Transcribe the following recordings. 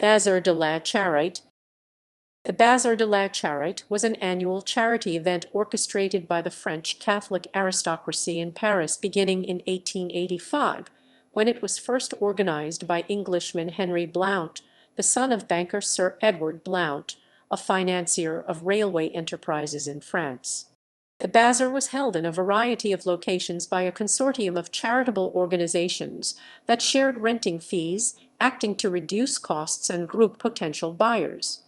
Bazar de la Charite. The Bazar de la Charite was an annual charity event orchestrated by the French Catholic aristocracy in Paris beginning in 1885, when it was first organized by Englishman Henry Blount, the son of banker Sir Edward Blount, a financier of railway enterprises in France. The Bazar was held in a variety of locations by a consortium of charitable organizations that shared renting fees, acting to reduce costs and group potential buyers.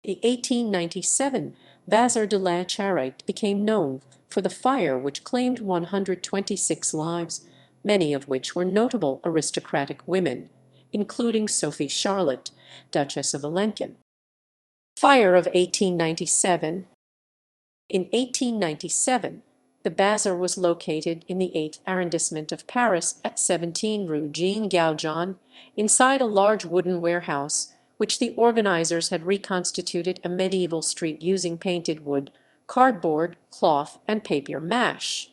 The 1897 Bazar de la Charite became known for the fire which claimed 126 lives, many of which were notable aristocratic women, including Sophie Charlotte, Duchess of Alençon. Fire of 1897. In 1897, the Bazar was located in the 8th arrondissement of Paris at 17 Rue Jean Goujon, inside a large wooden warehouse, which the organizers had reconstituted a medieval street using painted wood, cardboard, cloth, and papier-mâche.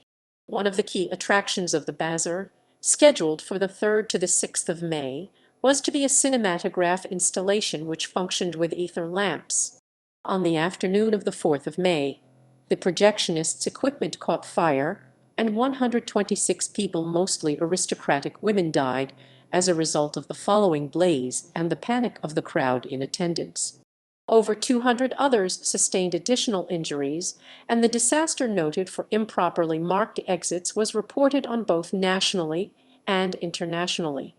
One of the key attractions of the Bazar, scheduled for the 3rd to the 6th of May, was to be a cinematograph installation which functioned with ether lamps. On the afternoon of the 4th of May, the projectionist's equipment caught fire, and 126 people, mostly aristocratic women, died as a result of the following blaze and the panic of the crowd in attendance. Over 200 others sustained additional injuries, and the disaster, noted for improperly marked exits, was reported on both nationally and internationally.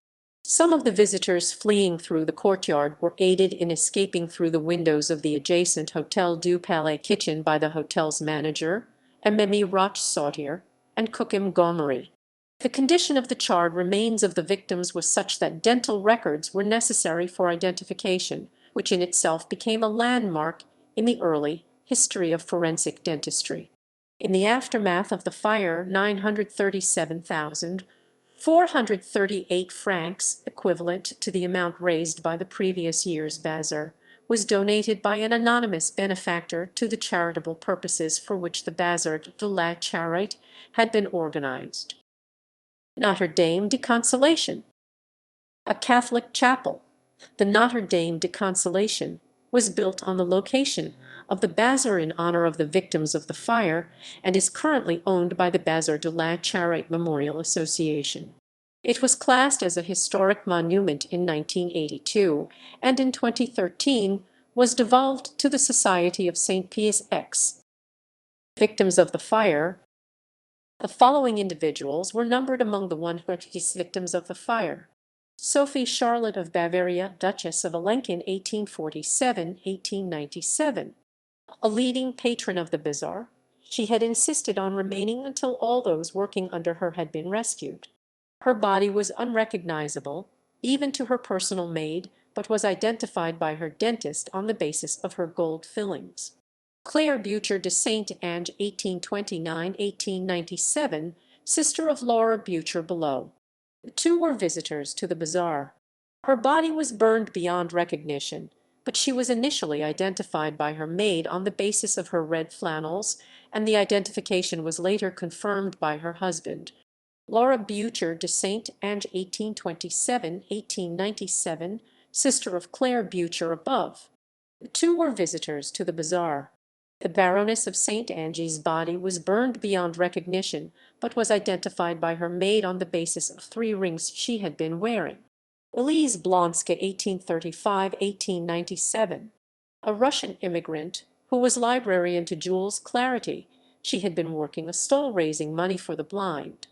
Some of the visitors fleeing through the courtyard were aided in escaping through the windows of the adjacent Hôtel du Palais kitchen by the hotel's manager, Amémie Roch-Sauter, and Cook Montgomery. The condition of the charred remains of the victims was such that dental records were necessary for identification, which in itself became a landmark in the early history of forensic dentistry. In the aftermath of the fire, 937,438 francs, equivalent to the amount raised by the previous year's Bazar, was donated by an anonymous benefactor to the charitable purposes for which the Bazar de la Charite had been organized. Notre Dame de Consolation. A Catholic chapel, the Notre Dame de Consolation, was built on the location of the Bazar in honor of the victims of the fire and is currently owned by the Bazar de la Charite Memorial Association. It was classed as a historic monument in 1982 and in 2013 was devolved to the Society of St. Pius X. Victims of the fire. The following individuals were numbered among the 136 victims of the fire: Sophie Charlotte of Bavaria, Duchess of Alençon, 1847–1897. A leading patron of the Bazar, she had insisted on remaining until all those working under her had been rescued. Her body was unrecognizable, even to her personal maid, but was identified by her dentist on the basis of her gold fillings. Claire Bucher de Saint-Ange, 1829–1897, sister of Laura Bucher below. The two were visitors to the Bazar. Her body was burned beyond recognition, but she was initially identified by her maid on the basis of her red flannels, and the identification was later confirmed by her husband. Laura Bucher de Saint-Ange, 1827–1897, sister of Claire Bucher above. The two were visitors to the Bazar. The Baroness of Saint-Ange's body was burned beyond recognition, but was identified by her maid on the basis of 3 rings she had been wearing. Elise Blonska, 1835–1897. A Russian immigrant who was librarian to Jules Clarity. She had been working a stall raising money for the blind.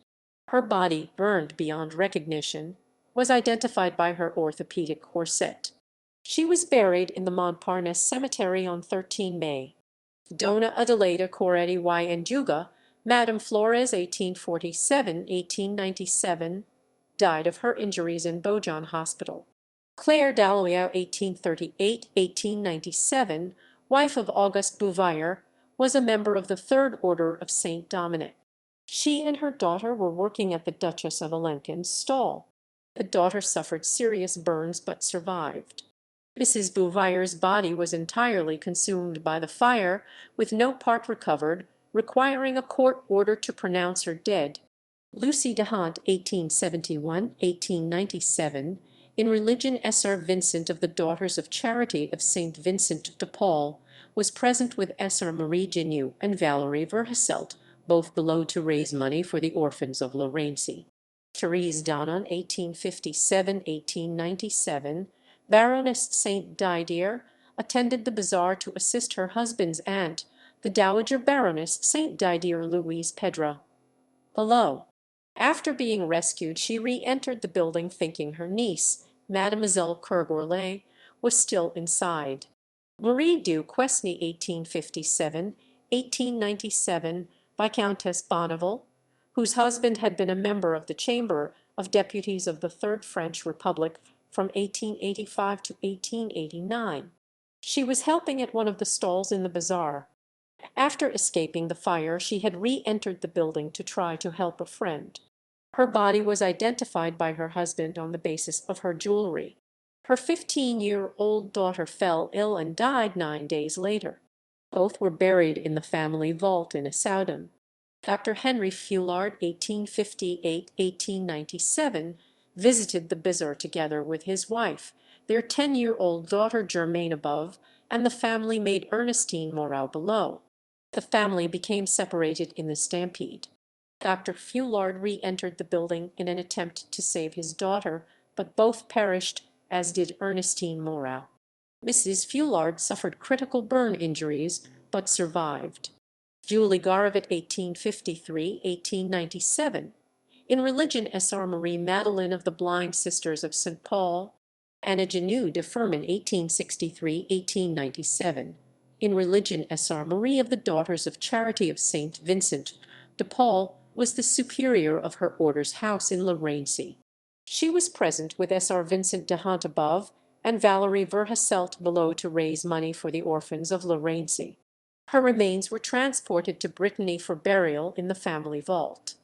Her body, burned beyond recognition, was identified by her orthopedic corset. She was buried in the Montparnasse Cemetery on 13 May. Dona Adelaida Coretti y Enjuga, Madame Flores, 1847–1897, died of her injuries in Beaujon Hospital. Claire Dalloyau, 1838–1897, wife of Auguste Bouvire, was a member of the Third Order of Saint Dominic. She and her daughter were working at the Duchess of Alençon's stall. The daughter suffered serious burns but survived. Mrs. Bouvire's body was entirely consumed by the fire, with no part recovered, requiring a court order to pronounce her dead. Lucy Dehant, 1871–1897, In religion, Sr. Vincent of the Daughters of Charity of St. Vincent de Paul was present with Sr. Marie Genu and Valerie Verhasselt, both below to raise money for the orphans of Laurency. Therese Donnan, 1857–1897, Baroness St. Didier, attended the bazaar to assist her husband's aunt, the Dowager Baroness St. Didier Louise Pedro. Below. After being rescued, she re-entered the building thinking her niece, Mademoiselle Kergorlay, was still inside. Marie du Quesnay, 1857–1897, Viscountess Bonneville, whose husband had been a member of the Chamber of Deputies of the Third French Republic from 1885 to 1889. She was helping at one of the stalls in the bazaar. After escaping the fire, she had re-entered the building to try to help a friend. Her body was identified by her husband on the basis of her jewelry. Her 15-year-old daughter fell ill and died 9 days later. Both were buried in the family vault in Issoudun. Dr. Henry Fouillard, 1858–1897, visited the bazaar together with his wife, their 10-year-old daughter Germaine above, and the family maid Ernestine Moreau below. The family became separated in the stampede. Dr. Fouillard re-entered the building in an attempt to save his daughter, but both perished, as did Ernestine Moreau. Mrs. Fouillard suffered critical burn injuries, but survived. Julie Garavet, 1853–1897. In religion, Sr. Marie Madeleine of the Blind Sisters of St. Paul. Anna Genu de Firmin, 1863–1897. In religion, Sr. Marie of the Daughters of Charity of St. Vincent de Paul was the superior of her order's house in Laurency. She was present with Sr. Vincent de Hant above and Valerie Verhasselt below to raise money for the orphans of Laurency. Her remains were transported to Brittany for burial in the family vault.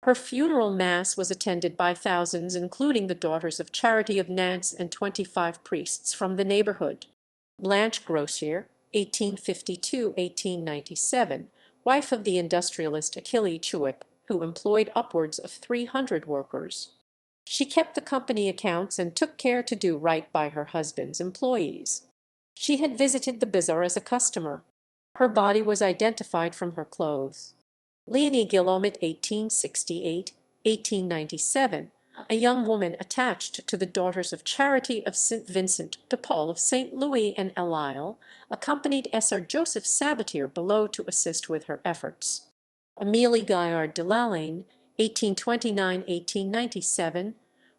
Her funeral mass was attended by thousands, including the Daughters of Charity of Nantes and 25 priests from the neighborhood. Blanche Grossier, 1852–1897, wife of the industrialist Achille Chouip, who employed upwards of 300 workers. She kept the company accounts and took care to do right by her husband's employees. She had visited the bazaar as a customer. Her body was identified from her clothes. Leonie Guillaumet, 1868–1897, a young woman attached to the Daughters of Charity of St. Vincent de Paul of St. Louis and L'Isle, accompanied Sr. Joseph Sabatier below to assist with her efforts. Amélie Gaillard de Lalaine, 1829–1897,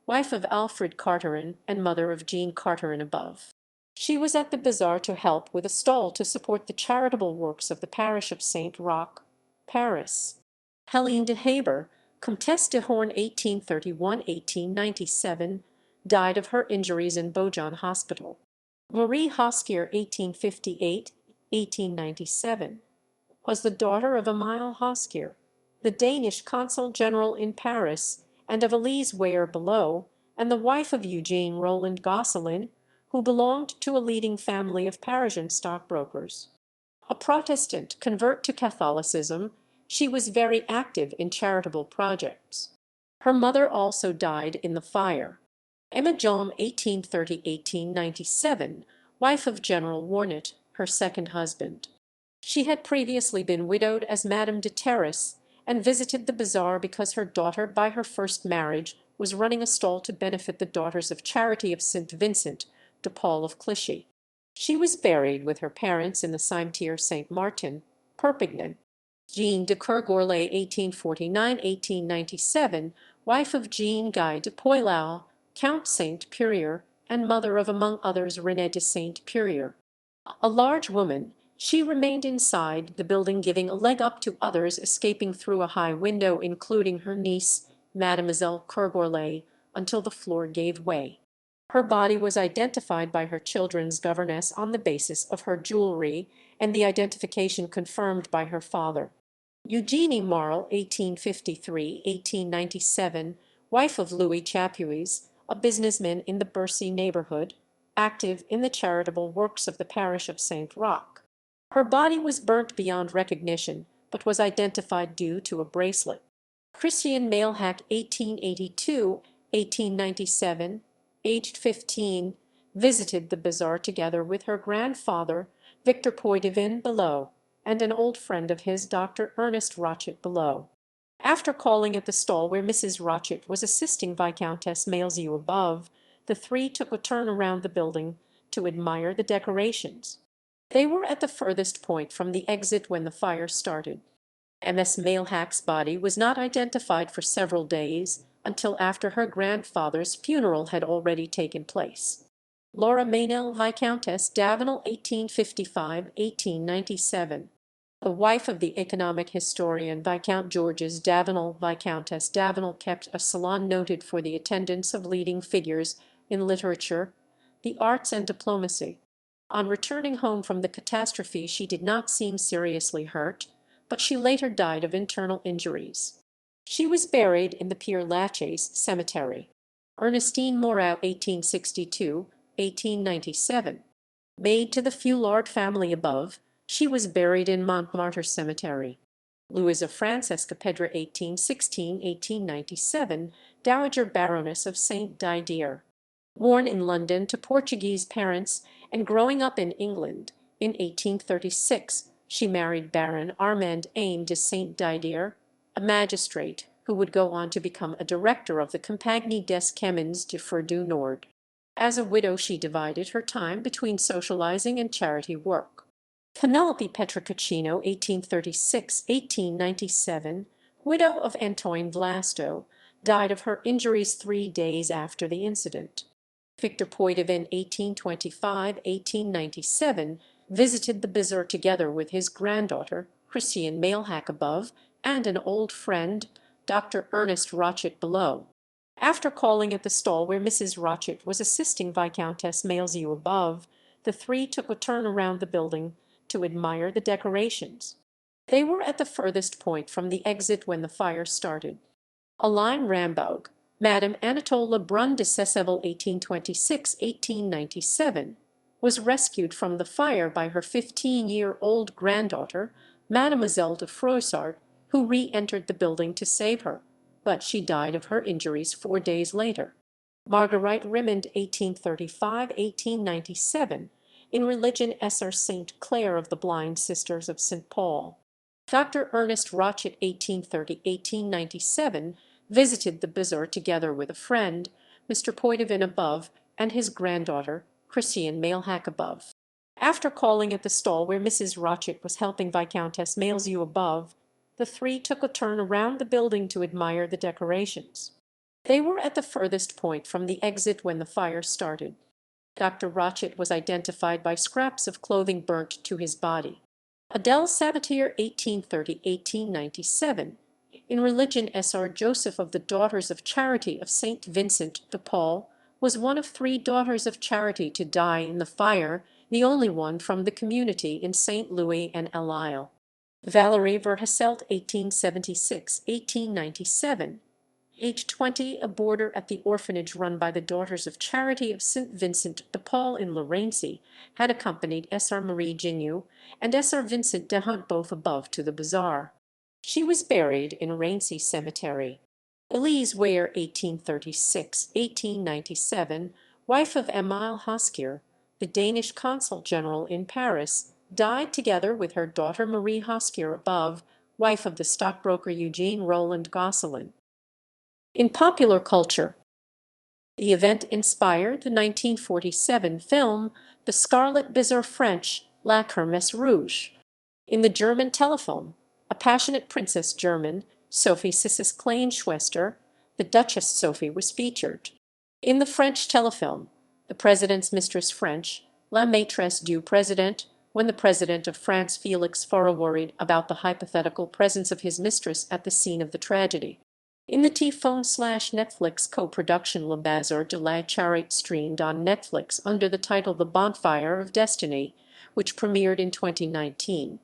wife of Alfred Carteron and mother of Jean Carteron above. She was at the bazaar to help with a stall to support the charitable works of the parish of Saint Roch, Paris. Helene de Haber, Comtesse de Horn, 1831–1897, died of her injuries in Beaujon Hospital. Marie Hoskier, 1858–1897, was the daughter of Emile Hoskier, the Danish consul general in Paris, and of Elise Weyer below, and the wife of Eugene Roland Gosselin, who belonged to a leading family of Parisian stockbrokers. A Protestant convert to Catholicism, she was very active in charitable projects. Her mother also died in the fire. Emma Jaume, 1830–1897, wife of General Warnett, her second husband. She had previously been widowed as Madame de Terrasse and visited the bazaar because her daughter by her first marriage was running a stall to benefit the Daughters of Charity of St. Vincent de Paul of Clichy. She was buried with her parents in the Cimetière Saint Martin, Perpignan. Jean de Kergorlay, 1849–1897, wife of Jean Guy de Poilau, Count Saint-Purier, and mother of, among others, René de Saint-Purier. A large woman, she remained inside the building, giving a leg up to others escaping through a high window, including her niece, Mademoiselle Kergorlay, until the floor gave way. Her body was identified by her children's governess on the basis of her jewelry, and the identification confirmed by her father. Eugénie Marle, 1853–1897, wife of Louis Chapuis, a businessman in the Bercy neighborhood, active in the charitable works of the parish of Saint Roch. Her body was burnt beyond recognition, but was identified due to a bracelet. Christian Mailhac, 1882–1897, aged 15, visited the bazaar together with her grandfather, Victor Poitevin Below, and an old friend of his, Dr. Ernest Rochett Below. After calling at the stall where Mrs. Rochett was assisting Viscountess Maleshew above, the three took a turn around the building to admire the decorations. They were at the furthest point from the exit when the fire started. MS. Mailhack's body was not identified for several days, until after her grandfather's funeral had already taken place. Laura Meynell, Viscountess Davenant, 1855–1897. The wife of the economic historian Viscount Georges Davenant. Viscountess Davenant kept a salon noted for the attendance of leading figures in literature, the arts, and diplomacy. On returning home from the catastrophe she did not seem seriously hurt, but she later died of internal injuries. She was buried in the Père Lachaise cemetery. Ernestine Moreau, 1862–1897. Maid to the Foulard family above, she was buried in Montmartre Cemetery. Louisa Francesca Pedra, 1816–1897, Dowager Baroness of St. Didier. Born in London to Portuguese parents and growing up in England, in 1836 she married Baron Armand Aime de St. Didier, a magistrate who would go on to become a director of the Compagnie des Chemins de Fer du Nord. As a widow she divided her time between socializing and charity work. Penelope Petrocaccino, 1836–1897, widow of Antoine Vlasto, died of her injuries 3 days after the incident. Victor Poitevin, 1825–1897, visited the bazaar together with his granddaughter, Christiane Mailhack above, and an old friend, Dr. Ernest Rochett Below. After calling at the stall where Mrs. Rochett was assisting Viscountess Maleshew above, the three took a turn around the building to admire the decorations. They were at the furthest point from the exit when the fire started. Aline Rambaud, Madame Anatole Lebrun de Sessevel, 1826–1897, was rescued from the fire by her 15-year-old granddaughter, Mademoiselle de Froissart, who re-entered the building to save her, but she died of her injuries 4 days later. Marguerite Rimond, 1835–1897, in religion Sr. St. Clare of the Blind Sisters of St. Paul. Dr. Ernest Rochett, 1830–1897, visited the bazaar together with a friend, Mr. Poitevin above, and his granddaughter, Christiane Mailhack above. After calling at the stall where Mrs. Rochett was helping Viscountess Maleshew above, the three took a turn around the building to admire the decorations. They were at the furthest point from the exit when the fire started. Dr. Rochett was identified by scraps of clothing burnt to his body. Adele Sabatier, 1830–1897, in religion Sr. Joseph of the Daughters of Charity of St. Vincent de Paul, was one of 3 Daughters of Charity to die in the fire, the only one from the community in St. Louis and L'Isle. Valérie Verhasselt, 1876–1897, aged 20, a boarder at the orphanage run by the Daughters of Charity of St. Vincent de Paul in Lorraine, had accompanied Sr. Marie Gignoux and Sr. Vincent de Hunt both above to the bazaar. She was buried in Raincy Cemetery. Elise Weyer, 1836–1897, wife of Emile Hoskier, the Danish consul general in Paris, died together with her daughter Marie Hoskier above, wife of the stockbroker Eugene Roland Gosselin. In popular culture, the event inspired the 1947 film The Scarlet Bizarre French, La Kermesse Rouge. In the German telephone, a passionate Princess German, Sophie Sissis Kleinschwester, the Duchess Sophie, was featured. In the French telefilm, The President's Mistress French, La Maîtresse du Président, when the President of France Félix Faure worried about the hypothetical presence of his mistress at the scene of the tragedy. In the T-Phone/Netflix co-production Le Bazar de la Charité streamed on Netflix under the title The Bonfire of Destiny, which premiered in 2019.